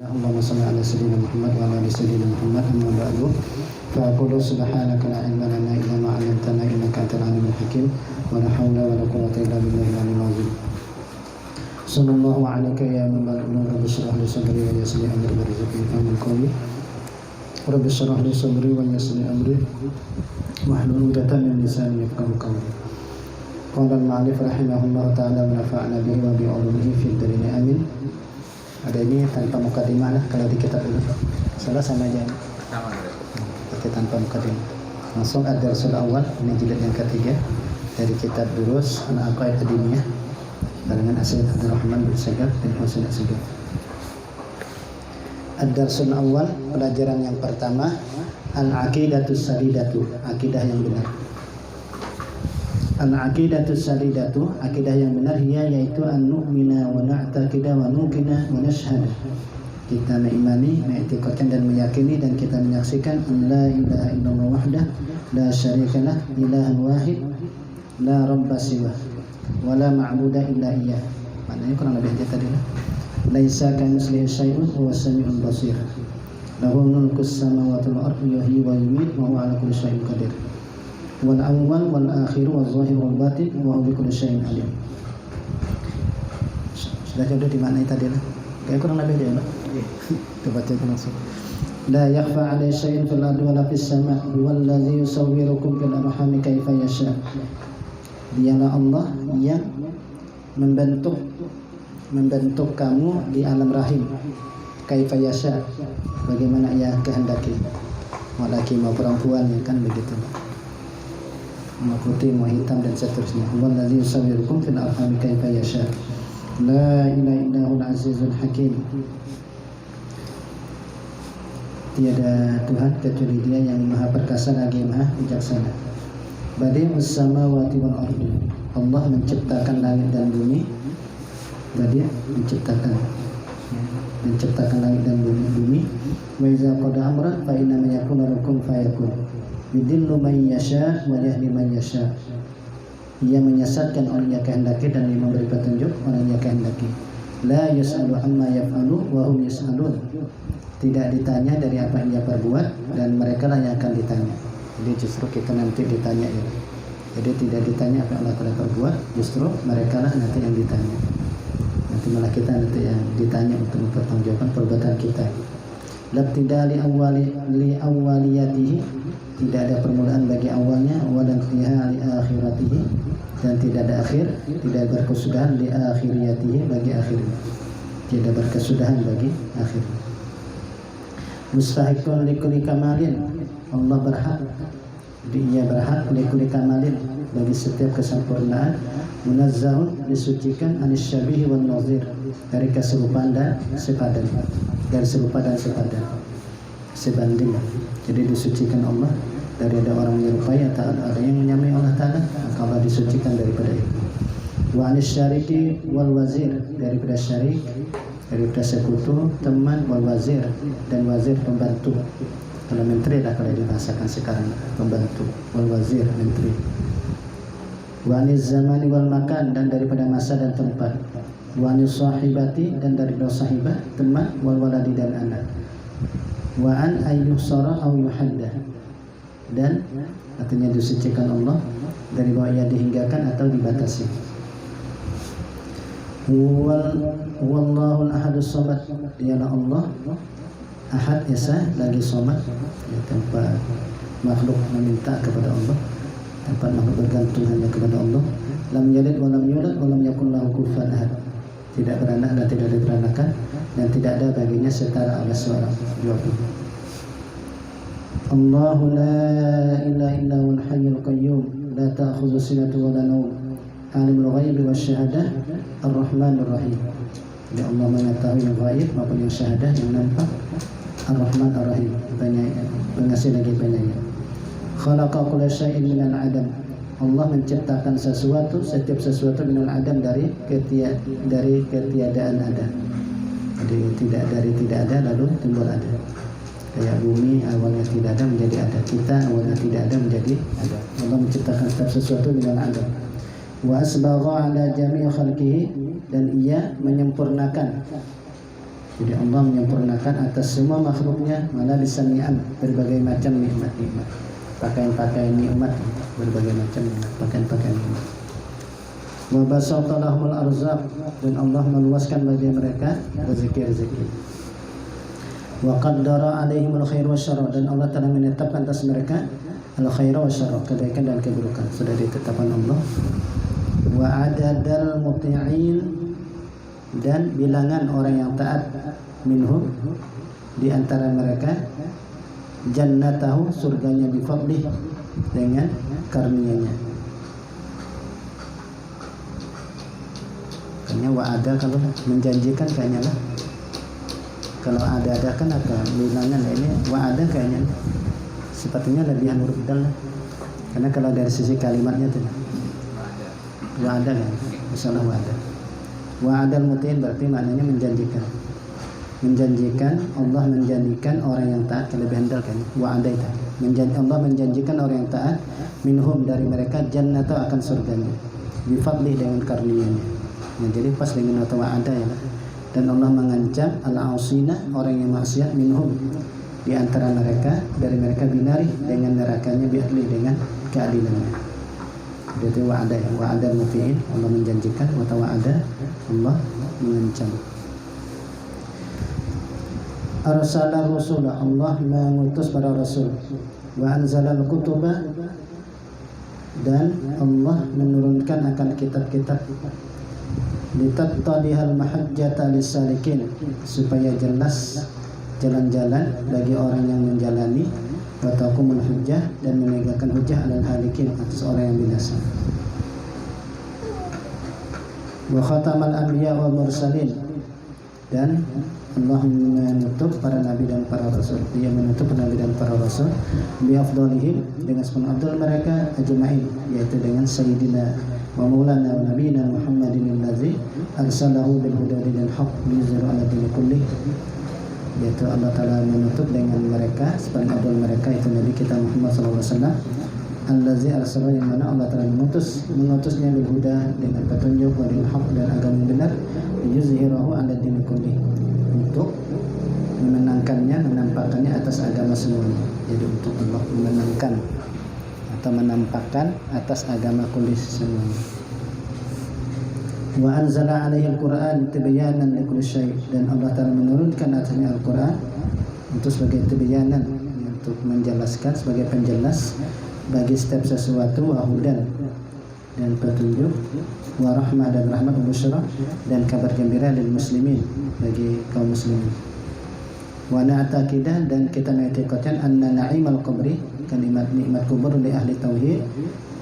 Allahumma salli ala sayyidina Muhammad wa ala ali sayyidina Muhammad amma ba'du fa aqulu subhanaka la ilma lana illa ma 'allamtana innaka antal alimul hakim wa la haula wa la quwwata illa billahi al-'aliyyil 'azim. Sallallahu alayka ya man rabbi shrah li sadri wa yassir li amri warzuqni min qawli rabbi shrah li sadri wa yassir li amri wahlul 'uqdatam min lisani yafqahu qawli. Qala al-ma'alif rahimahullah ta'ala wa nafa'ana bihi wa bi 'ulumihi fid darin amin. Ada ini tanpa mukadimah lah kalau di kitab ini. Salah sama aja. Pakai tanpa mukadimah. Langsung ad-darsul awal, ini jilid yang ketiga dari kitab Durus Al-Aqaid Adiniyah barengan Sayyid Abdul Rahman bin Sagaf bin Husain As-Sagaf. Ad-darsul awal, pelajaran yang pertama, al-aqidatus sadidatu, akidah yang benar. Al-aqidatus sadidatu, akidah yang benar ia yaitu an-nu'mina wa na'taqida wa nuqina wa nashhadu. Kita mengimani, mengiktikadkan dan meyakini dan kita menyaksikan la ilaha illallah wahdah la syarikalah ilahan wahid la rabba siwa wa la ma'buda illa iyyah. Maknanya kurang lebih aja tadi lah. Laisa kamitslihi syai'un wa huwas samiul basir. Lahu mulkus samawati wal ardi yuhyi wa yumiit wa huwa 'ala kulli syai'in qadir. Wal awwal wal akhir wal zahir wal batin wa huwa bikulli syai'in alim. Sudah jodoh dimaknai tadi lah. Kayak kurang lebih aja lah. Kita baca itu langsung. La yakhfa 'alaihi syai'un fil ardi wa la fis sama' huwal ladzi yusawwirukum fil arhami kaifa yasha. Dialah Allah yang membentuk kamu di alam rahim kaifa yasha, bagaimana ia kehendaki. Mau laki mau perempuan ya kan begitu. Mau putih, mau hitam dan seterusnya. Wallazi yusawwirukum fil arhami kaifa yasha. La ilaha illallahul azizul hakim. Tiada Tuhan kecuali Dia yang Maha Perkasa lagi Maha Bijaksana. Badi'us samawati wal ardi. Allah menciptakan langit dan bumi. Badi' menciptakan langit dan bumi. Wa iza qada amran fa inna ma yakunu lakum fayakun. Yudillu man yasha wa yahdi man yasha. Ia menyesatkan orang yang kehendaki dan ia memberi petunjuk orang yang kehendaki. La yus'alu amma yaf'alu wa hum yus'alun. Tidak ditanya dari apa yang ia perbuat dan mereka lah yang akan ditanya. Jadi justru kita nanti ditanya ya. Jadi tidak ditanya apa yang Allah telah perbuat, justru mereka lah nanti yang ditanya. Nanti malah kita nanti yang ditanya untuk mempertanggungjawabkan perbuatan kita. Labtidali li awwaliyatihi, tidak ada permulaan bagi awalnya, walan qiyah li akhiratihi, dan tidak ada akhir, tidak berkesudahan li akhiriyatihi, bagi akhirnya. Tidak berkesudahan bagi akhirnya. Mustahiqun li kulli kamalin, Allah berhak, Dia berhak li kulli kamalin, bagi setiap kesempurnaan. Munazzahun, disucikan anis syabihi wan nazir, dari keserupaan dan sepadan, dari serupa dan sepadan, sebanding. Jadi disucikan Allah dari ada orang menyerupai atau ada yang menyamai Allah Ta'ala, maka Allah disucikan daripada itu. Wa anis syariki wal wazir, daripada syarik, daripada sekutu, teman, wal wazir, dan wazir pembantu. Kalau menteri lah kalau dibahasakan sekarang, pembantu, wal wazir, menteri. Wa anis zamani wal makan, dan daripada masa dan tempat. Wa anis sahibati, dan daripada sahibah, teman, wal waladi, dan anak. Wa an ayyusara aw yuhaddah, dan artinya disucikan Allah dari bahwa ia dihinggakan atau dibatasi. Wallahul ahadus samad, dialah Allah ahad esa lagi samad, ya, tanpa makhluk meminta kepada Allah, tanpa makhluk bergantung hanya kepada Allah. Lam yalid wa lam yulad wa lam yakul lahu kufuwan ahad, tidak beranak dan tidak diberanakan, dan tidak ada baginya setara Allah seorang. Allahu la ilaha illa huwal hayyul qayyum la ta'khudhuhu sinatun wa la nawm alimul ghaibi wasyahadah ar-rahmanur rahim. Jadi Allah mengetahui yang ghaib maupun yang syahadah, yang nampak. Ar-Rahman ar-Rahim, pengasih lagi penyayang. Khalaqa kulla syai'in minal adam, Allah menciptakan sesuatu, setiap sesuatu minal adam, dari ketiadaan ada. Jadi tidak ada lalu timbul ada. Kayak bumi awalnya tidak ada menjadi ada, kita awalnya tidak ada menjadi ada. Allah menciptakan setiap sesuatu minal adam. Wa asbagha ala jami'i khalqihi, dan ia menyempurnakan Jadi Allah menyempurnakan atas semua makhluknya malah disanian berbagai macam nikmat-nikmat, pakaian-pakaian nikmat, berbagai macam nikmat, pakaian-pakaian nikmat. Wa basata lahumul arzaq, dan Allah meluaskan bagi mereka rezeki-rezeki. Wa qaddara alaihimul khair wasyarra, dan Allah telah menetapkan atas mereka al khair wasyarra, kebaikan dan keburukan sudah ditetapkan Allah. Wa adadal muti'in, dan bilangan orang yang taat minhum di antara mereka jannatahu, surganya bifadlih, dengan karunia-Nya. Kayaknya wa'ada kalau menjanjikan kayaknya lah. Kalau ada kan apa bilangan, ini wa'ada kayaknya sepertinya lebih huruf dal lah. Karena kalau dari sisi kalimatnya tuh wa'ada kan, misalnya wa'ada. Wa'adal mutiin berarti maknanya menjanjikan. Menjanjikan, Allah menjanjikan orang yang taat, kelebihan dal kan. Wa'ada itu. Allah menjanjikan orang yang taat minhum, dari mereka, jannata, akan surganya. Bifadlih, dengan karunia-Nya. Nah, jadi pas dengan kata wa'ada ya. Dan Allah mengancam al-ausina, orang yang maksiat, minhum, di antara mereka, dari mereka, binari, dengan nerakanya, biadli, dengan keadilannya. Jadi wa'ada ya, wa'ada mutiin, Allah menjanjikan, wa wa'ada, Allah mengancam. Arsala rusula, Allah mengutus para rasul. Wa anzalal kutuba, dan Allah menurunkan akan kitab-kitab. Litattadihal mahajjata lisalikin, supaya jelas jalan-jalan bagi orang yang menjalani, wa taqumul hujjah, dan menegakkan hujjah alal halikin, atas orang yang binasa. Wa khatamal anbiya wa mursalin, dan Allah menutup para nabi dan para rasul. Dia menutup para nabi dan para rasul bi afdalihim, dengan sepenuh mereka, ajma'in, yaitu dengan sayyidina wa maulana wa nabiyina Muhammadin allazi arsalahu bil huda dinil haqq liyuzhira 'ala dini kullih. Yaitu Allah Ta'ala menutup dengan mereka, sepaling abdul mereka, itu Nabi kita Muhammad SAW, allazi arsalahu, yang mana Allah Ta'ala mengutusnya bil huda, dengan petunjuk, wa dinil haqq, dan agama yang benar, liyuzhirahu 'ala dini kullih, untuk memenangkannya, menampakkannya atas agama semuanya. Jadi untuk Allah memenangkan atau menampakkan atas agama kulis semuanya. Wa anzala alaihi al-Qur'an tibyanan likulli syai', dan Allah Ta'ala menurunkan atasnya Al-Qur'an untuk sebagai tibyanan, untuk menjelaskan, sebagai penjelas bagi setiap sesuatu, wa hudan, dan petunjuk, wa rahmah, dan rahmat, wa busyra, dan kabar gembira lil muslimin, bagi kaum muslimin. Wa na'taqidah, dan kita mengikutkan anna na'imal qabri, kalimat nikmat kubur li ahli tauhid,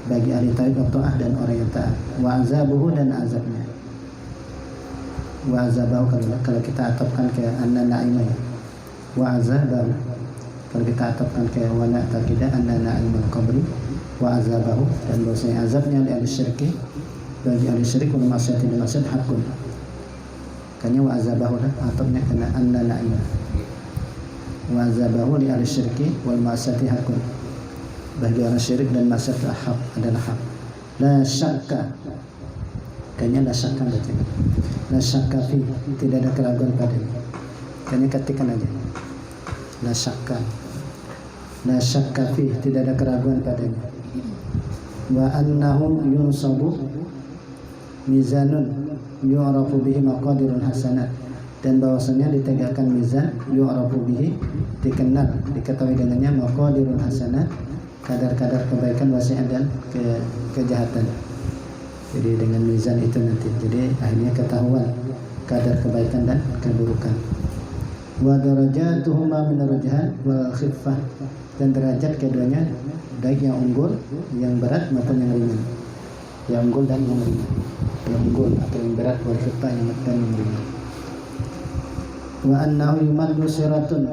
bagi ahli tauhid wa ta'ah, dan orang yang taat. Wa azabuhu, dan azabnya. Wa azabahu, kalau kita atapkan ke anna na'imah, wa azabahu, kalau kita atapkan ke wa na'taqidah anna na'imal qabri wa azabahu, dan bahwasanya azabnya li ahli syirki, bagi ahli syirik, wal masyati, dan masyad hakun. Kanya wa azabahu lah atapnya kena anna na'imah. Wa azabahu li ahli syirki wal masyati hakun, bagi orang syirik dan masyad hak, adalah hak. La syakka, kanya la syakka bacanya. La syakka fi, tidak ada keraguan padanya. Kanya ketikkan aja. La syakka. La syakka fi, tidak ada keraguan padanya. Wa annahum yunsabu mizanun yu'rafu bihi maqadirul hasanat, dan bahwasanya ditegakkan mizan, yu'rafu bihi, dikenal, diketahui dengannya, maqadirul hasanat, kadar-kadar kebaikan, wasi'at, dan kejahatan. Jadi dengan mizan itu nanti, jadi akhirnya ketahuan kadar kebaikan dan keburukan. Wa darajatuhuma min ar-rajhan wal khiffah, dan derajat keduanya baik yang unggul, yang berat maupun yang ringan. Yang unggul dan yang ringan. Yang unggul atau yang berat, wal khiffah, yang dan yang ringan. Wa annahu yumaddu siratun,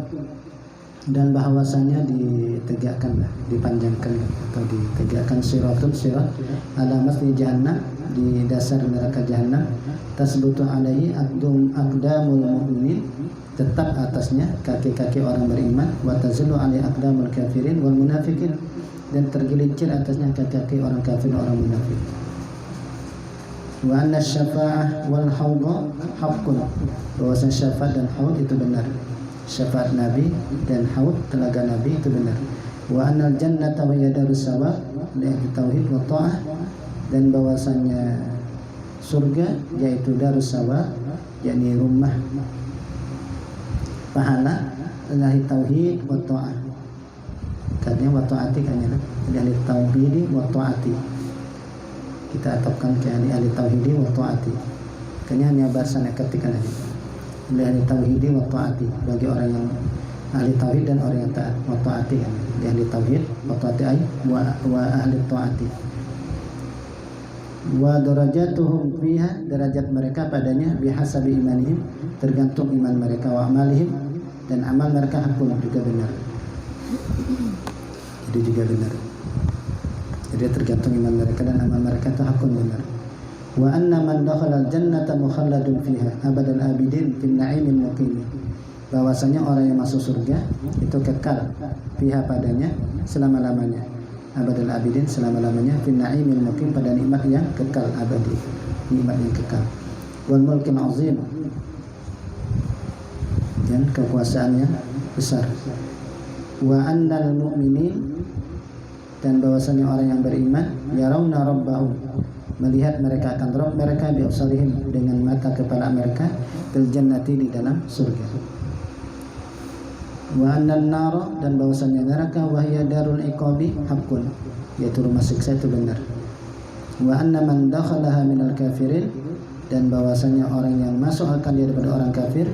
dan bahwasanya ditegakkan, dipanjangkan atau ditegakkan sirat alamat di jahannam, di dasar neraka jahannam, tasbutu alaihi aqdamul mu'minin, tetap atasnya kaki-kaki orang beriman, wa tazillu alaihi aqdamul kafirin wal munafikin, dan tergelincir atasnya kaki-kaki orang kafir, orang munafik. Wa anna syafa'ah wal haudha haqqun, bahwasanya syafaat dan haud itu benar. Syafaat Nabi dan haud telaga Nabi itu benar. Wa annal jannata wa yadarus sawab li ahli tauhid wa ta'ah, dan bahwasanya surga yaitu darus sawab, yakni rumah pahala ahli tauhid wa ta'ah. Katanya wa ta'ati kan ya, ahli tauhid wa ta'ati. Kita atapkan ke ahli tauhid wa ta'ati. Kan hanya bahasan ketika ini. Ahli tauhid wa ta'ati, bagi orang yang ahli tauhid dan orang yang taat. Wa ta'ati kan. Ahli tauhid wa ta'ati ay wa ahli ta'ati. Wa darajatuhum fiha, derajat mereka padanya bihasabi imanihim, tergantung iman mereka, wa amalihim, dan amal mereka hakun juga benar. Jadi juga benar. Jadi tergantung iman mereka dan amal mereka itu hakun benar. Wa anna man dakhala al-jannata mukhalladun fiha abadal abidin fin na'imil muqim, bahwasanya orang yang masuk surga itu kekal fiha padanya selama-lamanya, abadal abidin selama-lamanya, fin na'imil muqim pada nikmat yang kekal abadi, nikmat yang kekal. Wal mulkil azim, dan kekuasaan yang besar. Wa annal mu'minin, dan bahwasanya orang yang beriman yarawna rabbahum, melihat mereka akan Rabb mereka bi absarihim, dengan mata kepala mereka, fil jannati, di dalam surga. Wa annan nar, dan bahwasanya neraka wahya darul iqabi haqqun, yaitu rumah siksa itu benar. Wa anna man dakhalaha minal kafirin, dan bahwasanya orang yang masuk akan dia daripada orang kafir,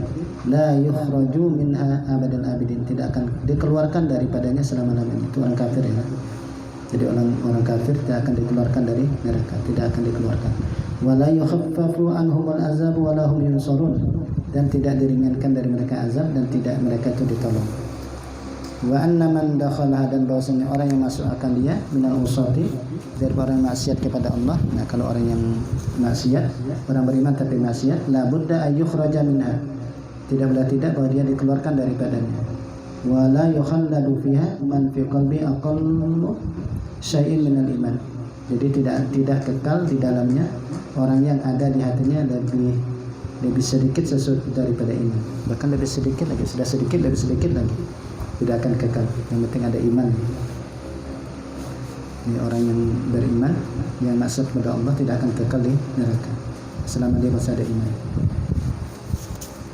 la yukhraju minha abadal abidin, tidak akan dikeluarkan daripadanya selama-lamanya. Itu orang kafir ya. Jadi orang kafir tidak akan dikeluarkan dari neraka, tidak akan dikeluarkan. Wala yukhaffafu anhumul azab wala hum yunsarun, dan tidak diringankan dari mereka azab dan tidak mereka itu ditolong. Wa anna man dakhala, dan bahwasanya orang yang masuk akan dia minal usati, dari orang yang maksiat kepada Allah. Nah, kalau orang yang maksiat, orang beriman tapi maksiat, la budda ayyukhraja minha, tidak boleh tidak bahwa dia dikeluarkan daripadanya. Wala yukhalladu fiha man fi qalbi aqallu syai'in minal iman, jadi tidak kekal di dalamnya orang yang ada di hatinya lebih sedikit sesuatu daripada iman, bahkan lebih sedikit lagi, sudah sedikit lebih sedikit lagi, tidak akan kekal. Yang penting ada iman. Ini orang yang beriman yang maksud kepada Allah tidak akan kekal di neraka selama dia masih ada iman.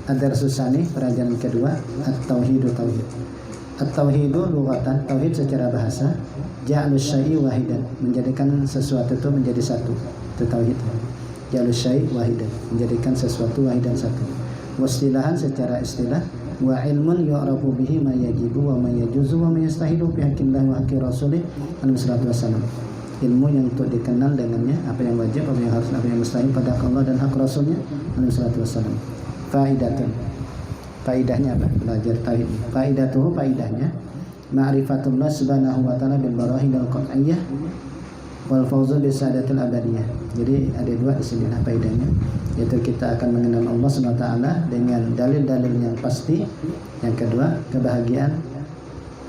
Ad-darsus tsani, pelajaran kedua, at-tauhidu tauhid. At-tauhidu lughatan, tauhid secara bahasa, ja'lus syai'i wahidan, menjadikan sesuatu itu menjadi satu. Itu tauhid. Ja'lus syai'i wahidan, menjadikan sesuatu wahidan satu. Wastilahan secara istilah, wa ilmun yu'rafu bihi ma yajibu wa ma yajuzu wa ma yastahilu fi haqqillah wa haqqi rasulih alaihi salatu wassalam. Ilmu yang untuk dikenal dengannya, apa yang wajib, apa yang harus, apa yang mustahil pada Allah dan hak Rasulnya alaihi salatu wassalam. Faidatun, faidahnya apa? Belajar tauhid. Faidatuhu, faidahnya ma'rifatullah subhanahu wa ta'ala bil barahin al qat'iyyah wal fawzu bis sa'adatil abadiyah. Jadi ada dua di sini lah faidahnya, yaitu kita akan mengenal Allah Subhanahu wa ta'ala dengan dalil-dalil yang pasti. Yang kedua, kebahagiaan,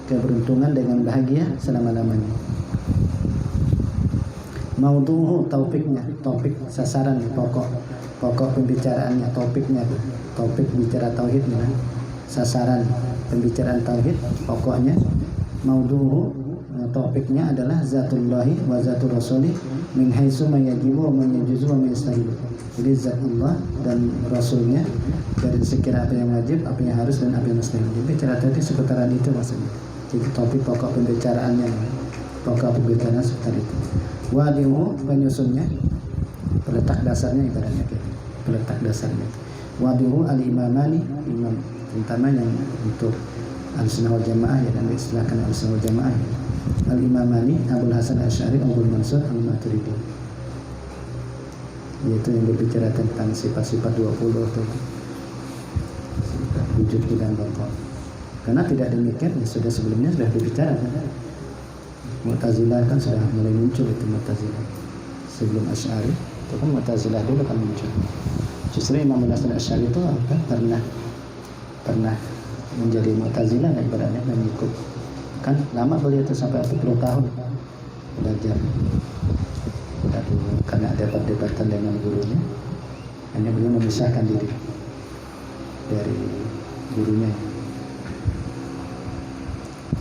keberuntungan dengan bahagia selama-lamanya. Maudhu'u, topiknya, topik sasaran, pokok pembicaraannya, topiknya, topik bicara tauhidnya, sasaran pembicaraan tauhid, pokoknya. Maudhu'u, topiknya adalah zatullahi wa zatur rasuli min haitsu ma yajibu wa ma yajuzu wa ma yastahilu. Jadi zat Allah dan rasulnya dari sekira apa yang wajib, apa yang harus, dan apa yang mustahil. Jadi bicara tauhid seputaran itu maksudnya. Jadi topik pokok pembicaraannya, pokok pembicaraan seputar itu. Wadihu, penyusunnya, peletak dasarnya ibaratnya gitu. Peletak dasarnya. Wadihu al-imamani, imam terutama yang untuk al-sunnah wal jamaah ya, dan diistilahkan al-sunnah wal jamaah ya. Al-imamani Abul Hasan Asy'ari, Abul Mansur Al-Maturidi, yaitu yang berbicara tentang sifat-sifat 20 atau wujud dan baqa. Karena tidak demikian ya sudah sebelumnya sudah berbicara kan? Mu'tazilah kan sudah mulai muncul, itu Mu'tazilah sebelum Asy'ari itu kan Mu'tazilah dulu kan muncul. Justru Imam Hasan Asy'ari itu apa? pernah menjadi Mu'tazilah dan ibaratnya mengikut, kan lama beliau itu sampai 40 tahun belajar. lalu karena ada perdebatan dengan gurunya, hanya beliau memisahkan diri dari gurunya.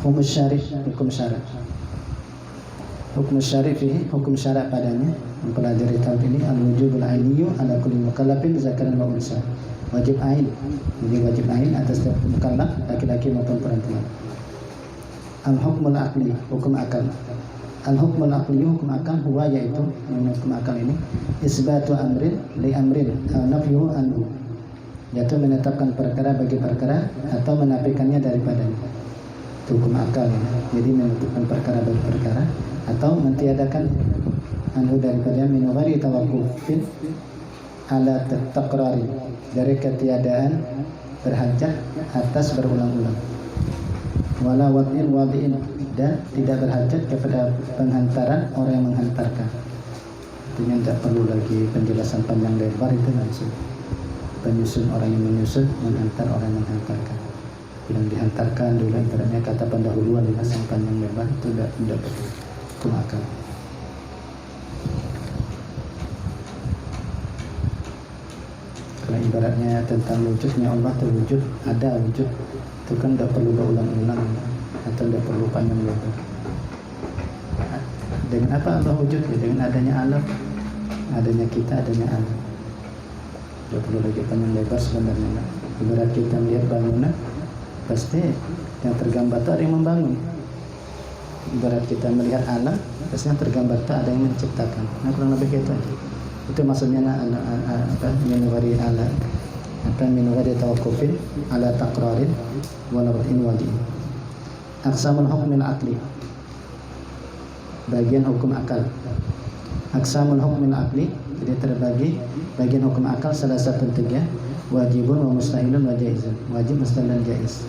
Hukum syarif, hukum syarat. Hukum syarif ini hukum syarat padanya mempelajari tauhid ini al-wujubul ainiyyu ala kulli mukallafin zakaran wa unsa. Wajib ain. Ini wajib ain atas setiap mukallaf laki-laki maupun perempuan. Al-hukmul aqli, hukum akal. Al-hukmul aqli, hukum akal huwa yaitu hukum akal ini isbatu amrin li amrin aw nafyuhu anhu. Yaitu menetapkan perkara bagi perkara atau menafikannya daripadanya. Itu hukum akal ini. Jadi menetapkan perkara bagi perkara atau mentiadakan anhu daripada min ghairi tawaqqufin ala takrari, dari ketiadaan berhajat atas berulang-ulang, wala wadi'in dan tidak berhajat kepada penghantaran orang yang menghantarkan. Artinya tidak perlu lagi penjelasan panjang lebar, itu langsung penyusun orang yang menyusun, menghantar orang yang menghantarkan. Yang dihantarkan dulu ibaratnya kata pendahuluan dengan panjang lebar, itu tidak perlu. Itu akal. Kalau ibaratnya tentang wujudnya Allah, terwujud, ada wujud, itu kan tidak perlu berulang-ulang atau tidak perlu panjang lebar. Dengan apa Allah wujud? Ya, dengan adanya alam, adanya kita, adanya alam. Tidak perlu lagi panjang lebar sebenarnya. Ibarat kita melihat bangunan, pasti yang tergambar itu ada yang membangun. Ibarat kita melihat alam, pasti yang tergambar itu ada yang menciptakan. Nah, kurang lebih itu aja. Itu maksudnya minugari ala minugari tawakkufin ala takrarin wala in wadi. Aqsamul hukmil aqli, bagian hukum akal. Aqsamul hukmil aqli, jadi terbagi bagian hukum akal salah satu tiga, wajibun wa mustahilun wa jaizun. Wajib, mustahil dan jaiz.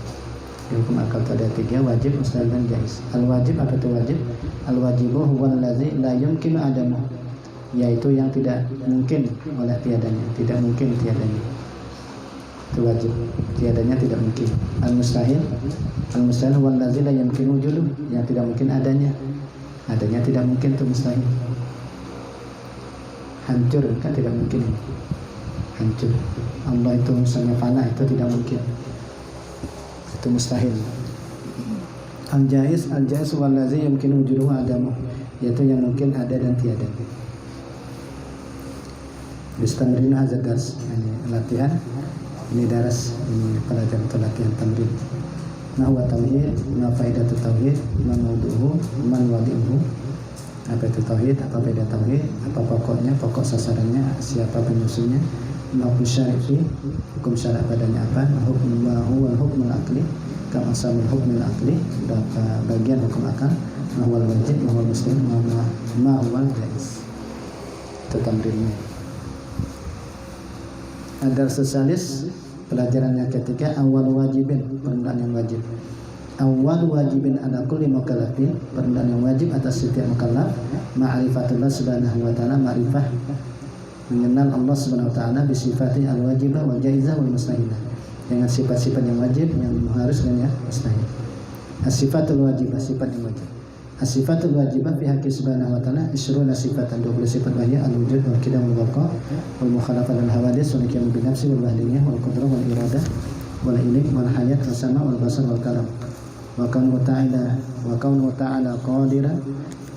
Di hukum akal itu ada tiga, wajib, mustahil dan jaiz. Al wajib, apa itu wajib? Al wajibu huwa allazi la yumkinu adamu, yaitu yang tidak mungkin oleh tiadanya, tidak mungkin tiadanya. Itu wajib, tiadanya tidak mungkin. Al-mustahil, al-mustahil huwa allazi la yumkinu wujuduh, yang tidak mungkin adanya, adanya tidak mungkin, itu mustahil. Hancur kan tidak mungkin, hancur. Allah itu misalnya fana, itu tidak mungkin, itu mustahil. Al-jaiz, al-jaiz huwa allazi yumkinu wujuduhu adamu, yaitu yang mungkin ada dan tiada. Bistamrin hazard dars, ini latihan, ini daras, ini pelajaran atau latihan tamrin. Ma huwa tauhid, ma faidatu tauhid, ma maudu'uhu, man wadi'uhu. Apa itu tauhid, apa faedah tauhid, apa pokoknya, pokok sasarannya, siapa penyusunnya. Ma hukum syar'i, hukum syarat padanya apa? Ma huwa hukmul aqli, kama samul hukmul aqli, bagian hukum akal. Ma huwa wajib, ma huwa muslim, ma huwa jaiz. Itu tamrinnya. Adar sesalis, pelajaran yang ketiga, awal wajibin, perendaan yang wajib. Awal wajibin ala kulli mukallafin, perendaan yang wajib atas setiap mukallaf, ma'rifatullah subhanahu wa ta'ala, ma'rifah, mengenal Allah subhanahu wa ta'ala, bisifati al-wajibah wal jaizah wal mustahilah, dengan sifat-sifat yang wajib, yang harus dan yang mustahil. As-sifatul wajibah, sifat yang wajib. As-sifatul wajibah fi haqqi subhanahu wa ta'ala isruna sifatan, 20 sifat wahiyah, al-wujud wal qidam wal baqa wal mukhalafah lil hawadis wal qiyam bil nafsi wal wahdiyah wal qudrah wal iradah wal ilm wal hayat wal sama wal basar wal kalam. Wa kaunuhu ta'ala qadiran,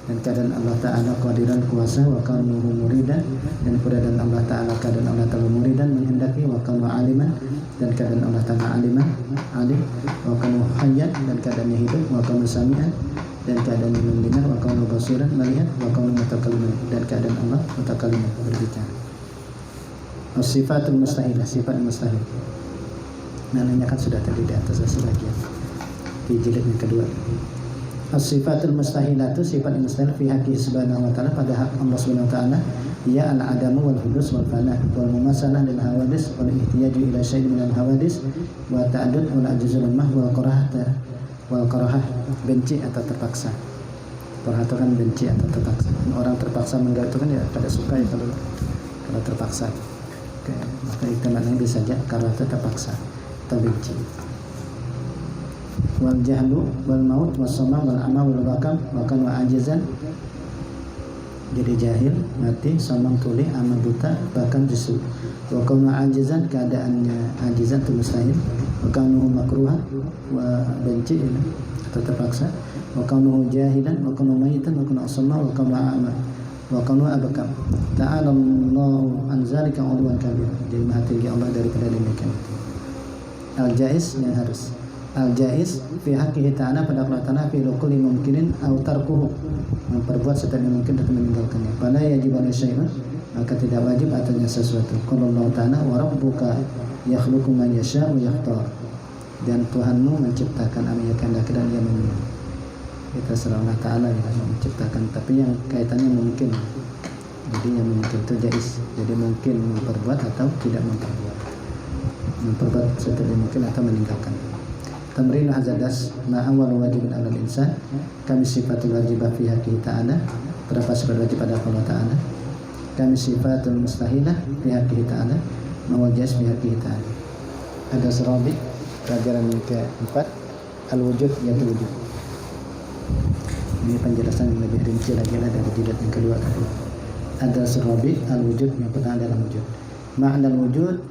dan keadaan Allah Ta'ala qadiran, kuasa. Wa kaunuhu muridan, dan keadaan Allah Ta'ala, keadaan Allah Ta'ala muridan, menghendaki. Wa kaunuhu aliman, dan keadaan Allah Ta'ala aliman, alim. Wa kaunuhu hayyan, dan keadaannya hidup. Wa kaunuhu sami'an, dan keadaan yang mendengar. Wa kaunuhu basiran, melihat. Wa kaunuhu mutakalliman, dan keadaan Allah mutakalliman, berbicara. Sifatul mustahilah, sifat mustahil. Namanya kan sudah tadi di atas sebagian di jilid yang kedua. As-sifatul mustahilatu, sifat mustahil fi haqqi subhanahu wa ta'ala, pada hak Allah subhanahu wa ta'ala, ya al-adamu wal hudus wal fana wal mumasalah lil hawadis wal ihtiyaju ila syai'in min al hawadis wa ta'addud wal ajzul mah wal qarahah, benci atau terpaksa. Qarahah itu kan benci atau terpaksa. Orang terpaksa menggak itu kan ya pada suka ya, kalau terpaksa. Oke, maka itu maknanya bisa saja karena terpaksa atau benci. Wal jahlu wal maut was sama wal ama wal bakam wa kan wa ajizan jadi jahil, mati, sombong, tuli, ama, buta, bahkan bisu. Wa kaunu ajizan, keadaannya ajizan itu mustahil. Wa kaunuhu makruhan, wa benci atau terpaksa. Wa kaunuhu jahilan, wa kaunuhu mayitan, wa kaunuhu asamma, wa kaunuhu a'ma, wa kaunuhu abkam. Ta'ala Allahu an zalika 'uluwan kabira. Jadi maha tinggi Allah daripada demikian. Al-jaiz yang harus. Al-jaiz fi haqqihi ta'ala pada Allah Ta'ala fi kulli mumkinin aw tarkuhu, memperbuat setiap yang mungkin atau meninggalkannya. Fala yajib alaihi syai'un, maka tidak wajib atasnya sesuatu. Qala Allah Ta'ala wa rabbuka yakhluqu man yasha'u wa yakhtar. Dan Tuhanmu menciptakan apa yang kehendaki dan Ia memilih. Kita serah Allah Ta'ala yang menciptakan, tapi yang kaitannya mungkin. Jadi yang mungkin itu jaiz. Jadi mungkin memperbuat atau tidak memperbuat. Memperbuat setiap yang mungkin atau meninggalkan. Tamrin hazadas ma awal wajibun 'alal insan kami sifatul wajibah fi haqqihi ta'ala, berapa sifat wajib pada Allah Ta'ala. Kami sifatul mustahilah fi haqqihi ta'ala, mawajaz fi haqqihi ta'ala. Ada serabi pelajaran yang keempat, al-wujud yaitu wujud. Ini penjelasan yang lebih rinci lagi dari jilid yang kedua tadi. Ada serabi al-wujud, yang pertama adalah wujud. Ma'na al-wujud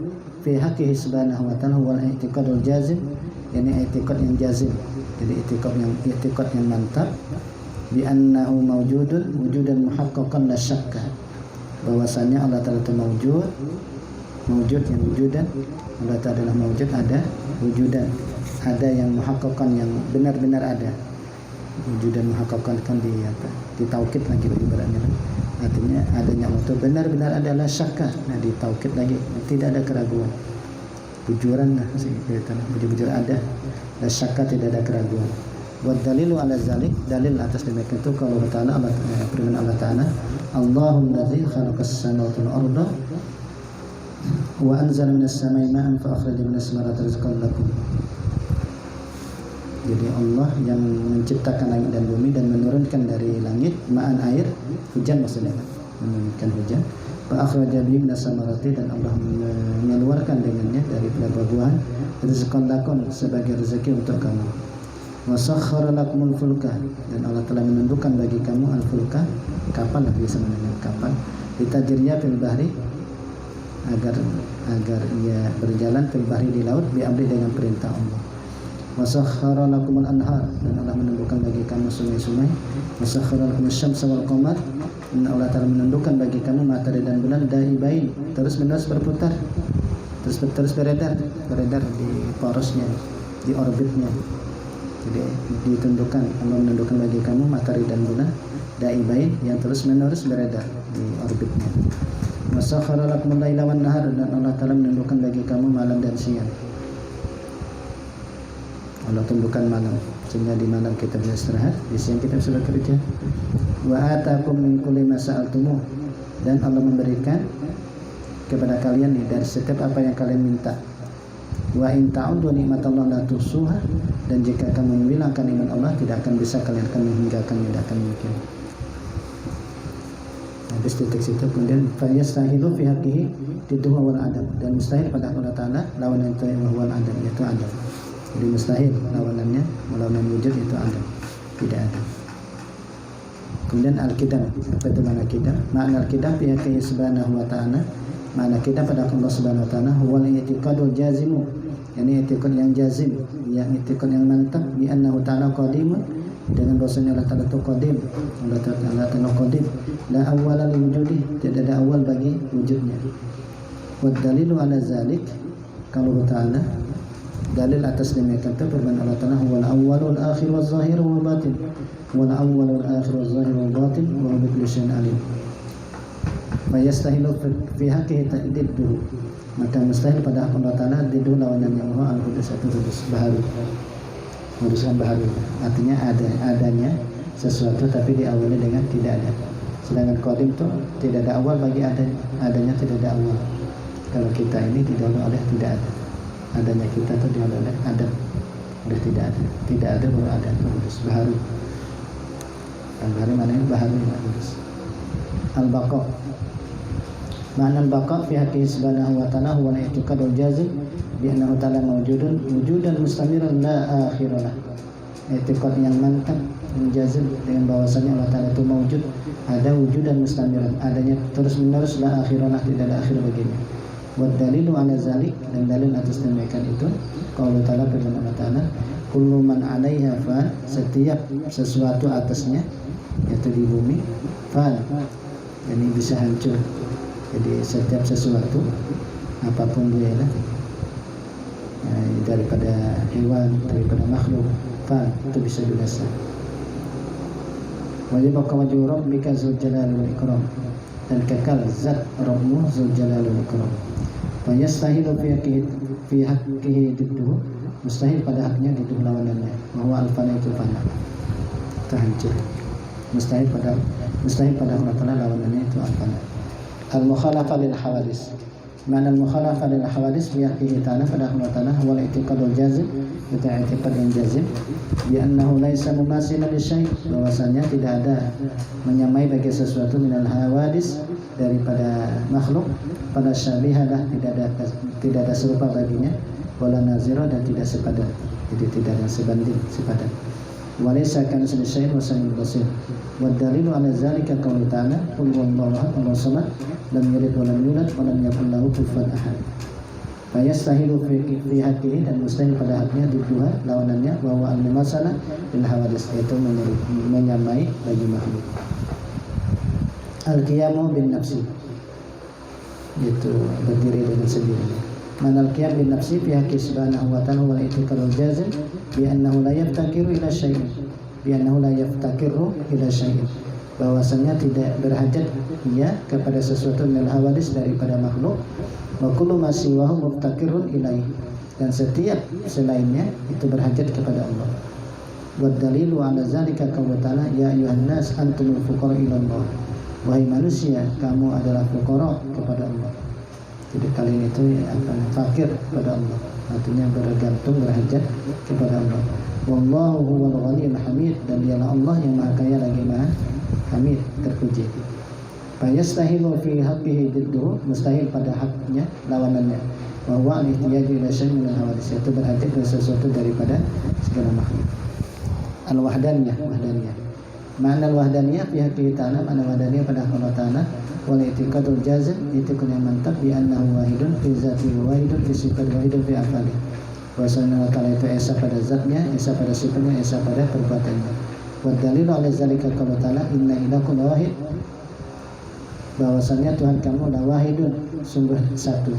fi haqqihi subhanahu wa ta'ala huwa al-i'tiqadul jazim, ini i'tiqad yang jazim. Jadi i'tiqad yang mantap bi annahu mawjudun wujudan muhaqqaqan la syakka, bahwasanya Allah Ta'ala itu mawjud yang wujudan. Allah Ta'ala adalah mawjud, ada wujudan, ada yang muhaqqaqan yang benar-benar ada. Wujudan muhaqqaqan kan ditaukid lagi ibaratnya. Artinya adanya Allah itu benar-benar adalah syakka. Nah, ditaukid lagi, tidak ada keraguan. Bujuran lah, bujur ada, dan syakka tidak ada keraguan. Buat dalilu ala zalik, dalil atas demikian itu kalau Ta'ala firman Allah Ta'ala, Allahumma ladzi khalaqas samawati wal arda wa anzala minas samai ma'an fa akhraja minas samarati rizqan lakum. Jadi Allah yang menciptakan langit dan bumi dan menurunkan dari langit ma'an air, hujan maksudnya, menurunkan hujan. Fa akhraja bihi minas samarati, dan Allah mengeluarkan dengannya dari buah-buahan, rizqan lakum, sebagai rezeki untuk kamu. Wa sakhkhara lakumul fulka, dan Allah telah menundukkan bagi kamu al-fulka, kapal, biasa namanya kapal, litajriya fil bahri, agar ia berjalan fil bahri di laut, bi amri, dengan perintah Allah. Wa sakhkhara lakumul anhar, dan Allah menundukkan bagi kamu sungai-sungai. Wa sakhkhara lakumus syamsa wal qamar, dan Allah Ta'ala menundukkan bagi kamu matahari dan bulan daibain, terus-menerus berputar, terus beredar di porosnya, di orbitnya. Jadi ditundukkan, Allah menundukkan bagi kamu matahari dan bulan daibain, yang terus-menerus beredar di orbitnya. Wa sakhkhara lakumul laila wan nahar, dan Allah Ta'ala menundukkan bagi kamu malam dan siang. Allah tundukkan malam, sehingga di malam kita bisa istirahat, di siang kita bisa bekerja. Wa atakum min kulli ma sa'altumuh, dan Allah memberikan kepada kalian dari setiap apa yang kalian minta. Wa in ta'uddu nikmatallahi la tuhsuha, dan jika kamu menghilangkan nikmat Allah, tidak akan bisa kalian akan menghinggakan, tidak akan mungkin. Habis titik situ, kemudian fa yastahilu fi haqqihi tidduhu wal adam, dan mustahil pada Allah Ta'ala lawan itu wal adam, yaitu adam. Jadi mustahil lawanannya, melawan wujud itu adam, tidak ada. Kemudian al-qidam, apa itu makna qidam? Makna al-qidam fi haqqihi subhanahu wa ta'ala, makna qidam pada Allah Subhanahu wa ta'ala huwal i'tiqadul jazimu, yakni i'tiqad yang jazim, yang i'tiqad yang mantap, bi annahu ta'ala qadimun, dengan bahwasanya Allah Ta'ala itu qadim. Allah Ta'ala qadim, la awwala li wujudi, tidak ada awal bagi wujudnya. Wa dalilu ala zalik, kalau Ta'ala dalil atas demikian itu firman Allah Ta'ala, huwal awwal wal akhir wal zahir wal batin, wal awwal wal akhir wal zahir wal batin, wa huwa bi kulli syai'in alim. Fa yastahilu fi haqqihi ta'didduhu, maka mustahil pada Allah Ta'ala diddu lawanannya Allah al-hudus, atau hudus baharu, hudusan baharu, artinya adanya sesuatu tapi diawali dengan tidak ada. Sedangkan qadim itu tidak ada awal bagi adanya tidak ada awal. Kalau kita ini didahului oleh tidak ada, adanya kita itu didahului oleh ada, oleh tidak ada baru ada, hudus baharu. Baharu mana ini? Baharu yang hudus. Al-baqa, makna al-baqa fi haqqihi subhanahu wa ta'ala huwa al-i'tiqadul jazim bi annahu ta'ala mawjudun wujudan mustamiran la akhiralah, i'tiqad yang mantap menjazim dengan bahwasanya Allah Ta'ala itu mewujud, ada wujud dan mustamiran, adanya terus menerus, la akhirah, tidak ada akhir baginya. Wa dalilu ala zalik, dan dalil atas demikian itu qaulu ta'ala, firman Allah Ta'ala, kullu man 'alaiha fan, setiap sesuatu atasnya, yaitu di bumi, fan, ini bisa hancur. Jadi setiap sesuatu apapun dia lah, daripada hewan, daripada makhluk, fan, itu bisa binasa. Wajib wajhu rabbika dzul jalali wal ikram, dan kekal zat Rabbmu dzul jalali wal ikram. Fa yastahilu fi haqqihi didduhu, mustahil pada haknya didduh lawanannya, bahwa al-fana itu fana, terhancur. Mustahil pada Allah Ta'ala lawanannya itu al-fana. Al-mukhalafah lil hawadis, makna al-mukhalafah lil hawadis fi haqqihi ta'ala, pada Allah Ta'ala wal i'tiqadul jazim, itu i'tiqad yang jazim, bi annahu laisa mumathilan li syai', bahwasanya tidak ada menyamai bagi sesuatu minal hawadis, daripada makhluk, pada syabihalah, tidak ada serupa baginya, wala nazira, dan tidak sepadan, jadi tidak ada sebanding, sepadan. Walaysa kamitslihi syai'un wa samiul basir. Wa dalilu ala zalika qaulu ta'ala, qul huwallahu ahad, Allahu samad, lam yalid wa lam yulad wa lam yakul lahu kufuwan ahad. Fa yastahilu fi haqqihi, dan mustahil pada haknya didduha lawanannya, bahwa al-mumatsalah bil hawadis, yaitu menyamai bagi makhluk. Al-qiyamu bin nafsi, itu berdiri dengan sendirinya. Manal qiyam bin nafsi fi haqqi subhanahu wa ta'ala wal i'tiqadul jazim bi annahu la yaftakiru ila syai'in, bahwasanya tidak berhajat ia kepada sesuatu minal hawadis, daripada makhluk, wa kullu ma siwahu muftakirun ilaih, dan setiap selainnya itu berhajat kepada Allah. Wa dalilu ala zalika qaulu ta'ala, ya ayyuhan nas antumul fuqara ila Allah, wahai manusia, kamu adalah fuqara kepada Allah. Jadi kalian itu fakir kepada Allah, artinya bergantung, berhajat kepada Allah. Wallahu huwal ghaniyyul hamid, dan dialah Allah yang maha kaya lagi maha hamid, terpuji. Fa yastahilu fi haqqihi didduhu, mustahil pada haknya lawanannya, bahwa al-ihtiyaju ila syai'in min al-hawadis, itu berhajat kepada sesuatu daripada segala makhluk. Al-wahdaniyah, wahdaniyah. Ma'na al-wahdaniyah fi haqqihi ta'ala, ma'na wahdaniyah pada Allah Ta'ala, wal i'tiqadul jazim, i'tiqad yang mantap, bi annahu wahidun fi dzatihi wa wahidun fi sifatihi wa wahidun fi af'alihi, bahwasanya Allah Ta'ala itu esa pada zatnya, esa pada sifatnya, esa pada perbuatannya. Wa dalilu ala zalika qaulu ta'ala, inna ilakum wahid, bahwasanya Tuhan kamu adalah wahidun, sungguh satu,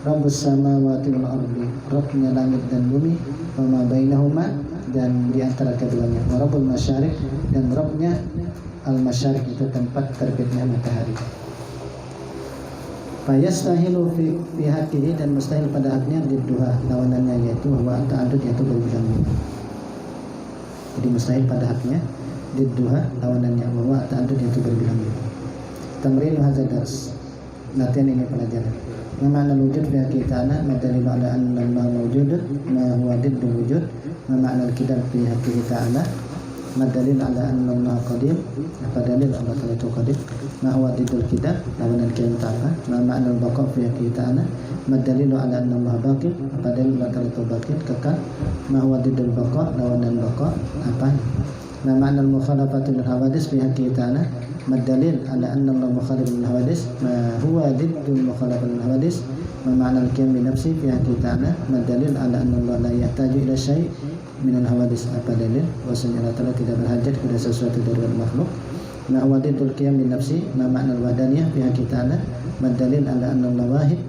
Rabbus samawati wal ardi, Rabbnya langit dan bumi, wa ma bainahuma, dan di antara keduanya, wa Rabbul masyariq, dan Rabbnya al-masyariq, itu tempat terbitnya matahari. Fa yastahilu fi haqqihi, dan mustahil pada haknya didduha lawanannya, yaitu wa ta'addud, yaitu berbilang-bilang. Jadi mustahil pada haknya didduha lawanannya, wa ta'addud, yaitu berbilang-bilang. Tamrin hadzal dars, latihan ini pelajaran. Makna wujud fi haqqihi ta'ala, madalilu ala anna Allah mawjudun, ma huwa diddul wujud. Makna al-qidam fi haqqihi ta'ala, madalil ala anna Allah qadir, apa dalil Allah Ta'ala itu qadir, ma huwa diddul qidam, lawanan qiyam ta'ala. Ma makna al-baqa fi haqqihi ta'ala, madalilu ala anna Allah baqi, apa dalil Allah Ta'ala itu baqi, kekal. Ma huwa diddul baqa, lawanan baqa, apa? Ma makna al-mukhalafatu lil hawadis fi haqqihi ta'ala, madalil ala anna Allah mukhalif lil hawadis, ma huwa diddul mukhalafati lil hawadis. Ma makna al-qiyam bi nafsi fi haqqihi ta'ala, madalil ala anna Allah la yahtaju ila syai' minal hawadis, apa dalil bahwasanya Allah Ta'ala tidak berhajat kepada sesuatu dari makhluk. Ma huwa diddul qiyam bin nafsi, ma makna al-wahdaniyah fi haqqihi ta'ala, madalil ala anna Allah wahid,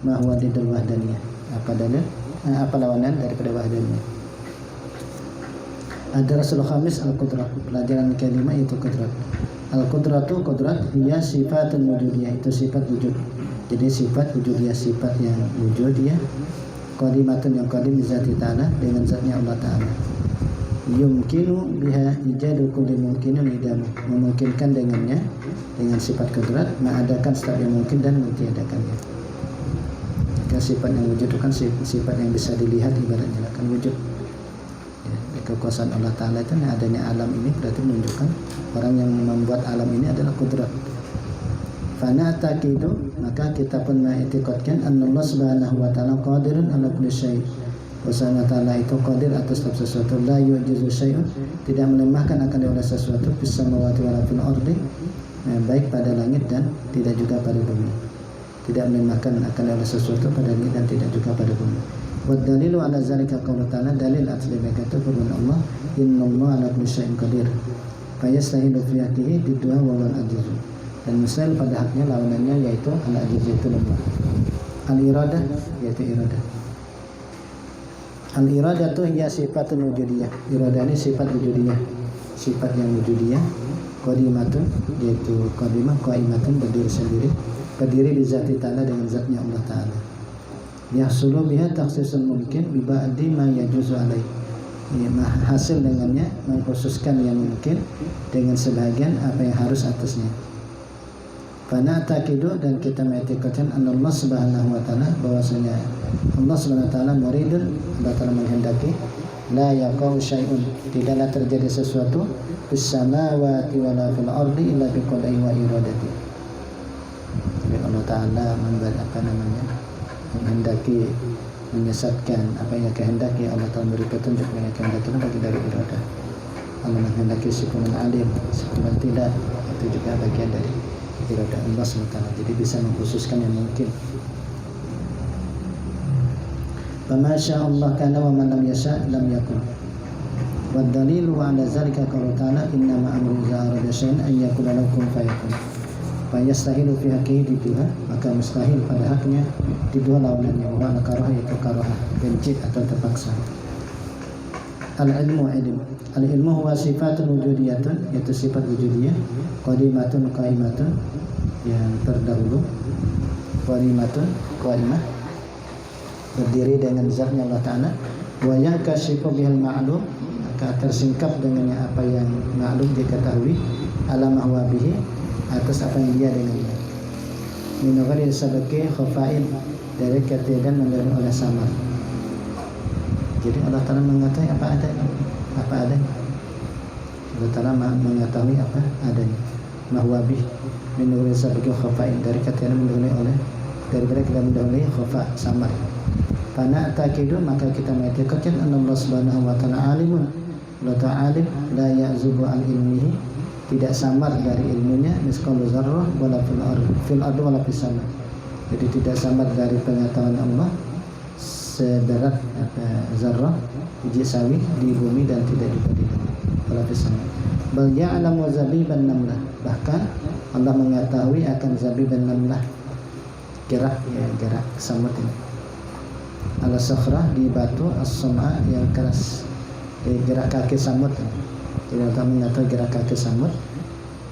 ma huwa diddul wahdaniyah, apa dalil, apa lawanan daripada wahdaniyah. Ad-darasul khamis al-qudrah, pelajaran kelima yaitu qudrat. Al-qudratu, qudrat, hiya sifatun wujudiyah, itu sifat wujud. Jadi sifat wujudiyah, sifat yang wujud ya, qadimatun yang qadim bizati ta'ala, dengan zatnya Allah Ta'ala. Yumkinu biha ijadu kulli mungkinin idamu, memungkinkan dengannya, dengan sifat qudrat, mengadakan setiap yang mungkin dan mentiadakannya. Jika sifat yang wujud itu kan sifat yang bisa dilihat, ibaratnya kan wujud ya, kekuasaan Allah Ta'ala itu adanya alam ini berarti menunjukkan orang yang membuat alam ini adalah qudrat. Fana taqidu, maka kita pun mengiktikadkan Allah Subhanahu wa ta'ala qadirun ala kulli syai', Bahwasanya Ta'ala itu qadir atas sesuatu, la yu'jizu syai'un, tidak melemahkan akan oleh sesuatu, fis samawati wala fil ardi, baik pada langit dan tidak juga pada bumi. Tidak melemahkan akan oleh sesuatu pada langit dan tidak juga pada bumi. Wa dalilu ala zalika qaulu ta'ala, dalil atas demikian itu firman Allah, innallaha ala kulli syai'in qadir. Fa yastahilu fi haqqihi biddu'a wa wal ajiz. Dan mustahil pada haknya lawanannya yaitu al-ajiz, itu lemah. Al-iradah yaitu iradah. Al-iradah itu ya sifatun wujudiyah. Iradah ini sifat wujudiyah, sifat yang wujudiyah. Qadimatun yaitu qadimah, qaimatun berdiri sendiri, berdiri di zati ta'ala dengan zatnya Allah Ta'ala. Yahsulu biha takhsisun mungkin bi ba'di ma yajuzu alaih. Hasil dengannya mengkhususkan yang mungkin dengan sebagian apa yang harus atasnya. Fana takidu, dan kita mengikutkan Allah Subhanahu wa ta'ala, bahwasanya Allah Subhanahu wa ta'ala muridun, Allah Ta'ala menghendaki, la yaqau syai'un, tidaklah terjadi sesuatu fis samawati wala fil ardi illa bi qada'i wa iradati. Jadi Allah Ta'ala menghendaki, menyesatkan apa yang kehendaki, Allah Ta'ala beri petunjuk yang kehendaki bagi dari iradah. Allah menghendaki sekuman alim, sekuman tidak, itu juga bagian dari iradah Allah SWT. Jadi bisa mengkhususkan yang mungkin. Fama syaa Allah kana wa man lam yasha lam yakun. Wa dalilu ala zalika qaulu ta'ala, inna ma amru idza arada syai'an an yaqula lahu kun fayakun. Fa yastahilu fi haqqihi diduha, maka mustahil pada haknya didua lawanannya, wa al-karah yaitu karahah, benci atau terpaksa. Al-ilmu ilm. Al-ilmu huwa sifatun wujudiyatun, yaitu sifat wujudiyah, qadimatun qaimatun, yang terdahulu, qadimatun qaimah, berdiri dengan zatnya Allah Ta'ala, wa yankashifu bihal ma'lum, maka tersingkap dengannya apa yang ma'lum diketahui, ala mahwa bihi, atas apa yang dia dengannya, min ghairi sabaqi khafa'in, dari ketiadaan mendengar oleh samar. Jadi Allah Ta'ala mengetahui apa adanya, apa adanya. Allah Ta'ala mengetahui apa adanya. Mahwabih min nuri sabqi khafa'in, dari kata yang mendahului oleh, daripada kita mendahului khafa, samar. Fana takidu, maka kita mengatakan Allah Subhanahu wa ta'ala alimun, Allah Ta'ala alim, la ya'zubu an ilmihi, tidak samar dari ilmunya, misqalu zarrah wala fil ardi wala fis sama. Jadi tidak samar dari pengetahuan Allah seberat zarrah, biji sawi di bumi, dan tidak juga di langit, wala fis sama. Bal ya'lamu zabiban namlah, bahkan Allah mengetahui akan zabiban namlah, gerak, ya, gerak samut ini, ala sakhrah, di batu, as-sam'a, yang keras, gerak kaki samut. Jadi Allah mengetahui gerak kaki samut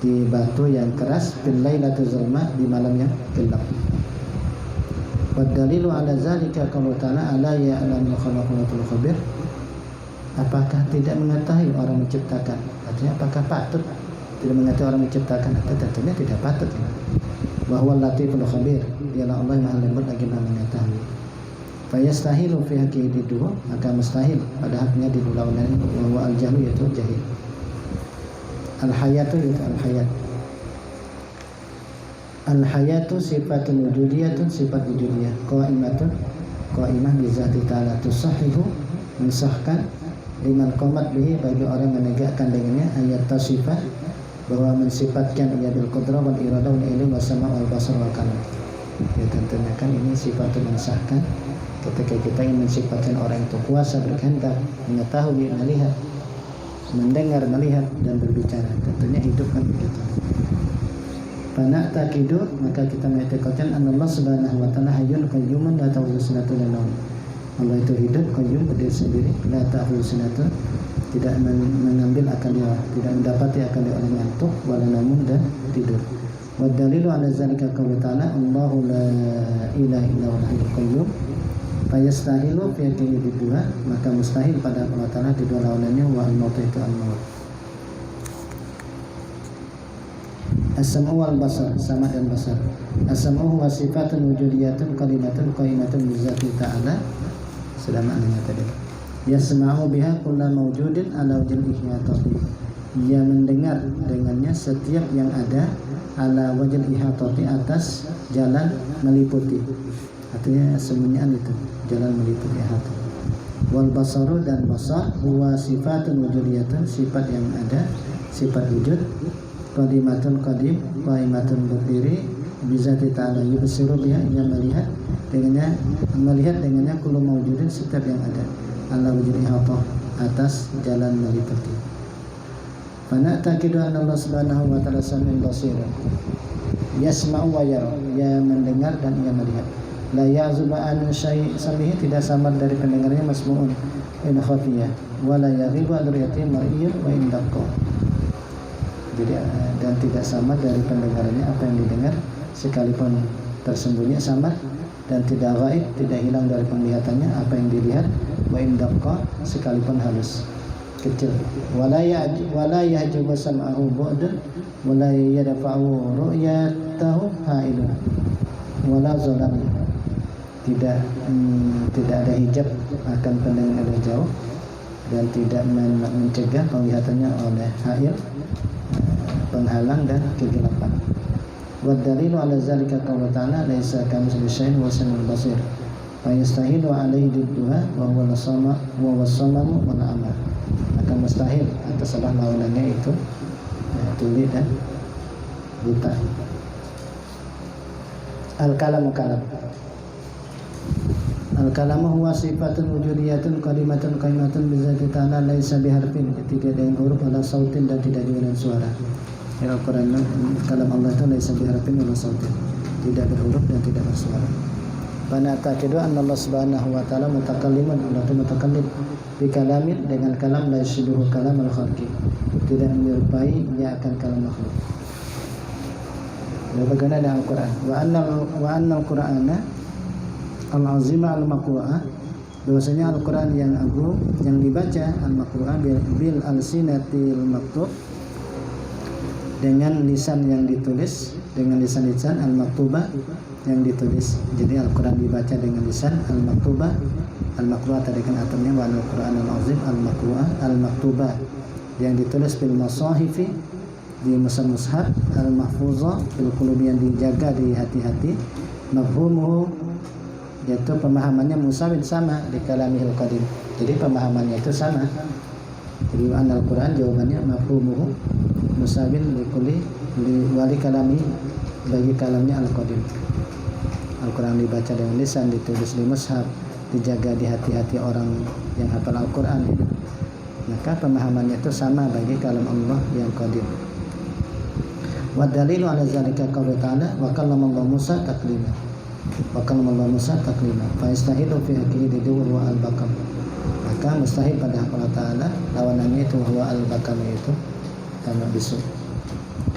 di batu yang keras, fil lailatul zulma, di malam yang gelap. Wa dalilu ala zalika qaulu ta'ala, ala ya'lamu khalaqatul khabir. Apakah tidak mengetahui orang menciptakan? Artinya apakah patut tidak mengetahui orang menciptakan? Atau tentunya tidak patut. Wa huwa latiful khabir, dialah Allah yang maha lembut lagi maha mengetahui. Fa yastahilu fi haqqihi didu, maka mustahil pada haknya didulawanan, wa huwa al-jahlu, yaitu jahil. Al-hayatu yaitu al-hayat. Al-hayatu sifatun wujudiyatun, sifat wujudiyah, qaimatun, qaimah bi zati ta'ala, tusahihu, mensahkan, liman qomat bihi, bagi orang menegakkan dengannya, ayat tasifah, bahwa mensifatkan ia bil qudrah wal iradah wal ilm was sama' wal basar wal kalam. Ya, tentunya kan ini sifat mensahkan. Ketika kita ingin mensifatkan orang itu kuasa, berkehendak, mengetahui, melihat, mendengar, melihat, dan berbicara, tentunya hidup kan begitu. Fana takidu, maka kita mengatakan Allah Subhanahu wa ta'ala hayyun qayyumun la ta'khudhuhu sinatun wa la nawm. Allah itu hidup, qayyum, berdiri sendiri, la ta'khudhuhu sinatun, tidak mengambil akan dia, tidak mendapati akan dia oleh ngantuk, wa la nawm, dan tidur. Wa dalilu ala zalika qaulu ta'ala, Allahu la ilaha illa huwal hayyul qayyum. Fa yastahilu fi haqqihi bidua, maka mustahil pada Allah Ta'ala di dua lawanannya, wa al-maut itu al-maut. As-sam'u wal basar, sama dan basar. As-sam'u huwa sifatun wujudiyatun qadimatun qaimatun bi zati ta'ala, sudah maknanya tadi. Yasma'u biha kullu mawjudin ala wajhil ihyatati, ia mendengar dengannya setiap yang ada, ala wajhil ihyatati, atas jalan meliputi, artinya semuanya itu jalan meliputi hati. Wal basaru dan basar huwa sifatun wujudiyatun, sifat yang ada, sifat wujud. Qadimatun qadim, qaimatun berdiri, bizati ta'ala yubsiru biha, yang melihat dengannya kullu mawjudin, setiap yang ada. Allah wujud ihata, atas jalan meliputi. Fana takidu anna Allah subhanahu wa ta'ala sami'un basir, yasma'u wa yara, ia mendengar dan ia melihat. La ya'zubu an syai' samihi, tidak samar dari pendengarnya, masmu'un in khafiyah, wa la yaghibu an ru'yati mar'iyyun wa in daqqa. Jadi dan tidak samar dari pendengarannya apa yang didengar sekalipun tersembunyi samar, dan tidak gaib, tidak hilang dari penglihatannya apa yang dilihat, wa in daqqa, sekalipun halus kecil. Wala yahjubu sam'ahu bu'dun wala yadfa'u ru'yatahu ha'ilun wala zalam, tidak ada hijab akan pendengar yang jauh, dan tidak mencegah penglihatannya oleh ha'il, penghalang dan kegelapan. Wa dalilu ala zalika qaulu ta'ala laisa kamitslihi syai'un wa samiul basir. Fa yastahilu alaihi didduha wa huwa as-sama wa was-samamu wal a'ma. Maka mustahil atas Allah lawanannya itu tuli dan buta. Al-kalamu kalam. Al-kalamu huwa sifatun wujudiyatun qadimatun qaimatun bizati ta'ala laisa biharfin, tidak dengan huruf wala sautin dan tidak juga dengan suara. Ya, Al-Quran, kalam Allah itu laisa biharfin wala sautin, tidak berhuruf dan tidak bersuara. Fana taqidu anna Allah subhanahu wa ta'ala mutakallimun, Allah itu mutakallim bi kalamin, dengan kalam la yashbihu kalam al-khalqi, tidak menyerupai ia akan kalam makhluk. Bagaimana dengan Al-Quran? Wa anna al-Qur'ana al-azima al-maqru'ah, bahwasanya Al-Quran yang agung yang dibaca, al-maqru'ah bil al-sinatil maktub, dengan lisan yang ditulis, dengan lisan-lisan al-maktubah yang ditulis. Jadi Al-Quran dibaca dengan lisan al-maktubah, al-maqru'ah tadi kan atamnya, wa al-Quran al-azim al-maqru'ah al-maktubah yang ditulis bil masahifi, di mushaf al-mahfuzah bil qulubi, yang dijaga di hati-hati, mafhumuhu, yaitu pemahamannya musawin, sama di kalamihil qadim, jadi pemahamannya itu sama. Jadi Al-Quran jawabannya mafhumuhu musawin li wali kalami, bagi kalamnya al-qadim. Al-Quran dibaca dengan lisan, ditulis di mushaf, dijaga di hati-hati orang yang hafal Al-Quran, maka pemahamannya itu sama bagi kalam Allah yang qadim. Wa dalilu ala zalika qaulu ta'ala wa kallama Allah Musa taklima, wa kallama Allah Musa taklima, fa yastahilu fi haqqihi didur wa al-bakam, maka mustahil pada hak Allah Ta'ala lawanannya itu huwa al-bakam, itu karena bisu.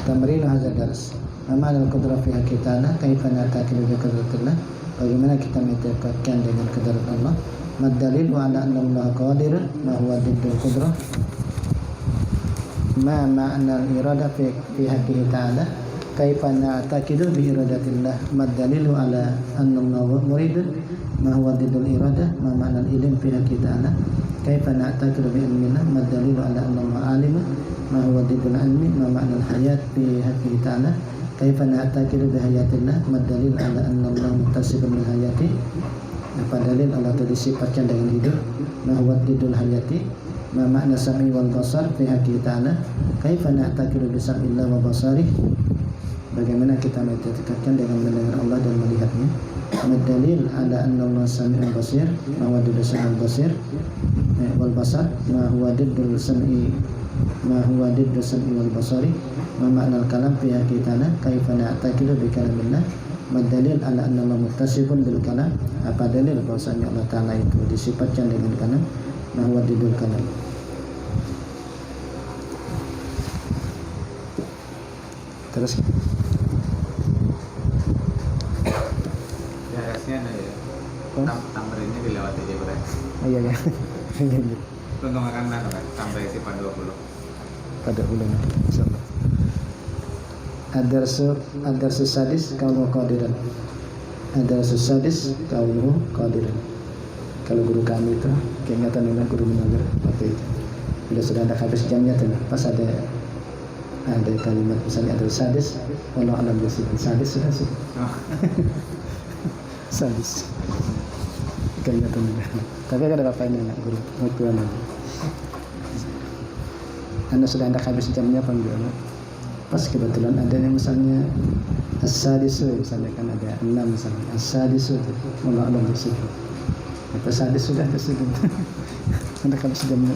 Tamrin hadzal dars, amma al-qudrah fi haqqi ta'ala, kaifa na'taqidu bi qudratillah, bagaimana kita menetapkan dengan qudrat Allah. Mad dalil wa ala anna Allah qadirun ma huwa diddul qudrah, ma ma'na al-irada fi haqqihi ta'ala, kaifa na'taqidu bi iradatillah. Mad dalilu ala anna Allah muridun ma huwa diddul iradah, ma ma'na al-ilm fi haqqihi ta'ala, kaifa na'taqidu bi ilmillah. Mad dalilu ala anna Allah alimun ma huwa diddul ilmi, ma ma'na al-hayat fi haqqihi ta'ala, kaifa na'taqidu bi hayatillah. Mad dalil ala anna Allah muttasifun bil hayati, apa dalil Allah itu disifatkan dengan hidup, ma huwa diddul hayati, ma makna sam'i wal basar fi haqqi ta'ala, kaifa na'taqidu bi sam'illah wa basarih, bagaimana kita menetapkan dengan mendengar Allah dan melihatnya. Dalil ala anna Allah sami'un basir, ma huwa diddul sam'il basir wal basar, ma huwa diddul sam'i, ma huwa diddul sam'i wal basari, ma makna al kalam fi haqqi ta'ala, kaifa na'taqidu bi kalamillah. Dalil ala anna Allah muttasifun bil kalam, apa dalil bahwasanya Allah Ta'ala itu disifatkan dengan kalam, ma huwa diddul kalam. Terus ya harusnya tambar ini dilewati aja bro. Oh iya ya. Untuk makan kan sampai sifat 20 pada bulan insyaallah. Ad-darsu sadis kaunu qadiran. Ad-darsu sadis kaunu qadiran. Kalau guru kami itu keingatan dengan guru mengajar waktu itu. Bila sudah ada habis jamnya tuh, pas ada kalimat misalnya ada sadis, walau alam bisibin sadis sudah sadis. Keingatan dengan Tapi ada bapak ini nak guru mutuan. Anda sudah hendak habis jamnya apa enggak? Pas kebetulan ada yang misalnya as-sadisu, misalnya kan ada 6 misalnya as-sadisu, Allah Allah di situ. Apa sadis sudah ke situ. Hendak habis jamnya.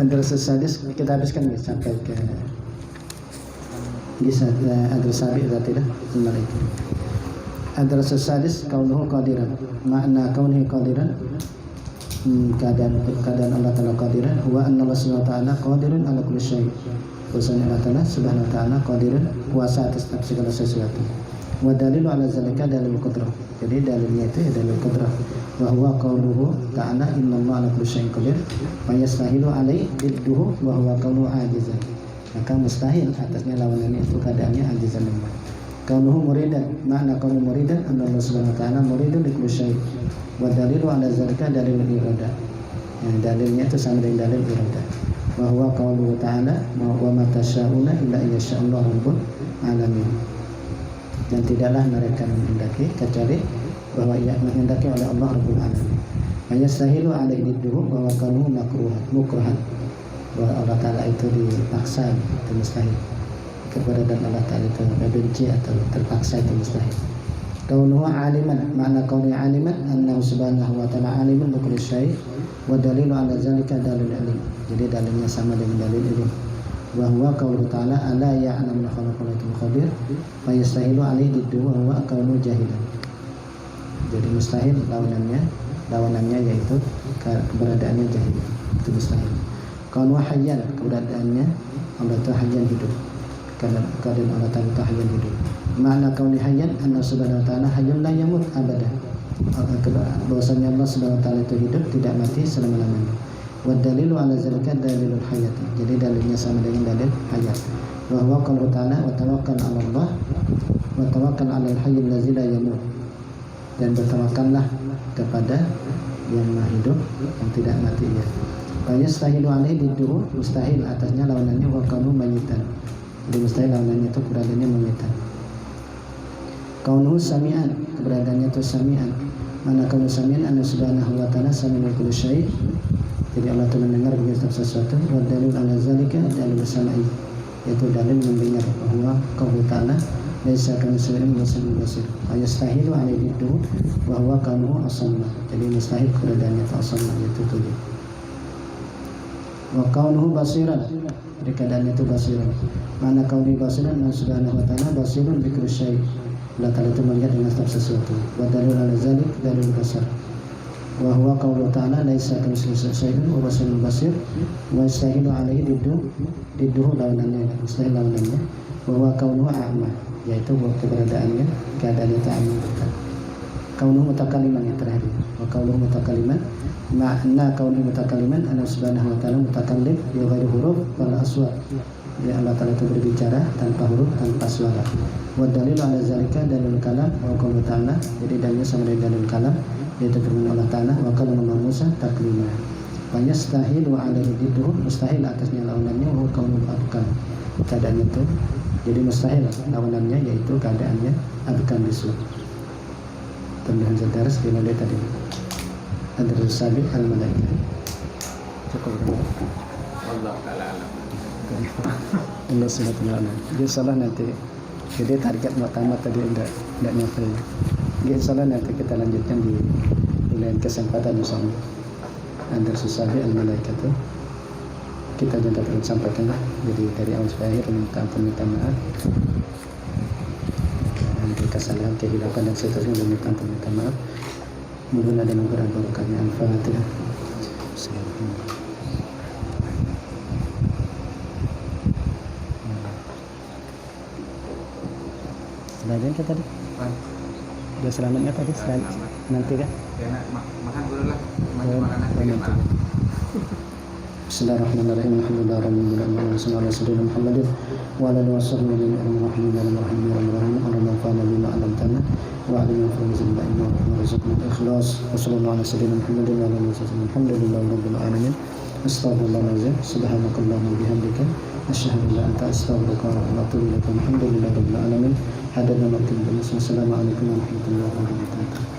Antara sadis kita habiskan ya, sampai ke bisa ada sabi atau tidak itu. Antara sadis kaunuhu qadiran. Makna kaunuhu qadiran keadaan Allah Ta'ala qadiran wa anna Allah Subhanahu wa ta'ala qadirun ala kulli syai'. Bahwasanya Allah Ta'ala Subhanahu wa ta'ala qadirun, kuasa atas segala sesuatu. Wa dalilu ala zalika dalil qudrah. Jadi dalilnya itu ya dalil qudrah. Wa huwa qauluhu ta'ala innallaha ala kulli syai'in qadir wa yastahilu alaihi didduhu wa huwa qauluhu ajizan. Maka mustahil atasnya lawanannya itu keadaannya ajizan lemah. Kaunuhu muridan, makna kaunuhu muridan anna Allah Subhanahu wa ta'ala muridun li kulli syai'. Wa dalilu ala zalika dalilul iradah. Dalilnya itu sama dengan dalil iradah. Wa huwa qauluhu ta'ala wa ma tasyauna illa ayyasha'allahu rabbul alamin. Dan tidaklah mereka menghendaki kecuali bahwa ia menghendaki oleh Allah Rabbul Alamin. Wa yastahilu alaihi didduhu wa kaunuhu mukruhan. Bahwa Allah Ta'ala itu dipaksa, itu mustahil. Keberadaan Allah Ta'ala itu benci atau terpaksa, itu mustahil. Kaunuhu aliman, makna kaunuhu aliman annahu subhanahu wa ta'ala aliman bi kulli syai' wa dalilu ala zalika dalil ilim. Jadi dalilnya sama dengan dalil ilim. Wa huwa qauluhu ta'ala ala ya'lamu khalaqal qadir fa yastahilu alaihi diddu wa huwa kaunu jahilan. Jadi mustahil lawanannya yaitu keberadaannya jahil. Itu mustahil. Kaunu hayyan, keberadaannya Allah itu hayyan hidup. Keadaan Allah Ta'ala itu hayyan hidup. Makna kauni hayyan anna subhanahu wa ta'ala hayyun la yamut abada. Bahwasanya Allah Subhanahu wa ta'ala itu hidup, tidak mati selama-lamanya. Wa dalilu ala zalika dalilul hayat. Jadi dalilnya sama dengan dalil hayat. Wa huwa qauluhu ta'ala wa tawakkal 'ala Allah wa tawakkal 'ala al-hayyil ladzi la yamut. Dan bertawakallah kepada yang maha hidup, yang tidak mati ya. Fa yastahilu alaihi didduhu, mustahil atasnya lawanannya wa kaunu mayitan. Jadi mustahil lawanannya itu keberadaannya mayitan. Kaunuhu sami'an, keberadaannya itu sami'an. Mana kaunuhu sami'an anna subhanahu wa ta'ala sami'ul kulli syai'. Jadi Allah Ta'ala mendengar setiap sesuatu. Wa dalil ala zalika dalil sam'i, yaitu dalil mendengar. Bahwa qauluhu ta'ala laisa kamitslihi shay'un basir. Ayastahilu alaihi didduhu wa huwa kaunuhu asamma. Jadi mustahil keberadaannya itu asamma, yaitu tujuh. Wa kaunuhu basiran, jadi keadaannya itu basiran. Mana kaunuhu basiran anna subhanahu wa ta'ala basirun bi kulli syai'. Allah Ta'ala itu melihat dengan setiap sesuatu. Wa dalil ala zalik dalil basar. Wa huwa qauluhu ta'ala laisa kamitslihi syai'un wa basirul basir. Wa yastahilu alaihi didduhu lawanannya, mustahil lawanannya. Wa huwa kaunuhu a'ma, yaitu keberadaannya keadaannya ta'ama. Kaunuhu mutakaliman yang terakhir. Wa kaunuhu mutakaliman, makna kaunuhu mutakaliman anna subhanahu wa ta'ala mutakallim bi ghairi huruf wala aswat. Jadi Allah Ta'ala itu berbicara tanpa huruf, tanpa suara. Wa dalil ala zalika dalil kalam wa qauluhu ta'ala. Jadi dalilnya sama dengan dalil kalam, yaitu firman Allah Ta'ala wa kallama Musa taklima. Wa yastahilu alaihi didduhu, mustahil atasnya lawanannya wa kaunuhu abkan. Keadaannya itu jadi mustahil lawanannya yaitu keadaannya abkan bisu. Tambahan sederhana di mulai tadi. Antara sabi al-malaikah. Cukup. Allah Ta'ala alam. Allah Subhanahu wa ta'ala. Dia salah nanti. Jadi target muktamar tadi enggak nyampe. Dia salah nanti kita lanjutkan di lain kesempatan bersama. Antara sabi al-malaikah itu kita jangan perlu sampaikan lah. Jadi dari awal sampai akhir minta ampun, minta maaf. Dan kesalahan, kehilapan dan seterusnya minta ampun, minta maaf. Mudah-mudahan ada yang berkahnya Al-Fatihah. Sudah ada kita tadi? Sudah selamatnya tadi? Nanti kan? Ya, makan dulu lah. Makanan nanti. Bismillahirrahmanirrahim. Alhamdulillahirrahmanirrahim. Wassalamualaikum warahmatullahi wabarakatuh. Wa ala alihi Astaghfirullahaladzim. Subhanakallahumma wa bihamdika asyhadu an la ilaha illa anta astaghfiruka wa atubu ilaik. Alhamdulillahirabbil alamin. Hadana wa Assalamualaikum warahmatullahi wabarakatuh.